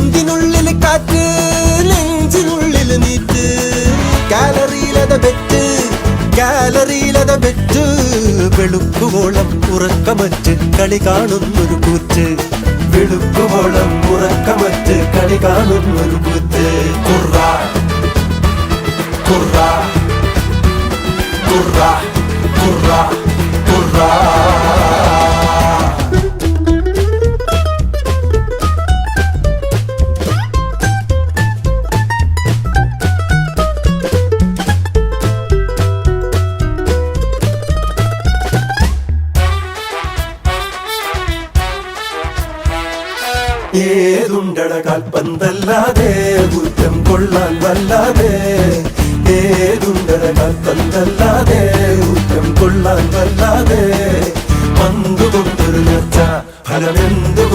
ചുണ്ടിനുള്ളില് കാറ്റ് നെഞ്ചിനുള്ളില് NEET കാലറിയിലത bet വെളുക്കുവോളം ഉറക്കമറ്റ് കളി കാണുന്നൊരു കൂറ്റ് വെളുക്കുവോളം ഉറക്കമറ്റ് കളി കാണുന്നൊരു കൂറ്റ് കുറ കുറ കുറ കുറ കുറ ഏതുണ്ടട കാൽപ്പന്തല്ലാതെ കുറ്റം കൊള്ളാൻ വല്ലാതെ ഏതുണ്ടട കാൽപ്പന്തല്ലാതെ കുറ്റം കൊള്ളാൻ വല്ലാതെ പന്തുകൊണ്ടൊരു നേർച്ച ഫലമെന്തുകൊണ്ട്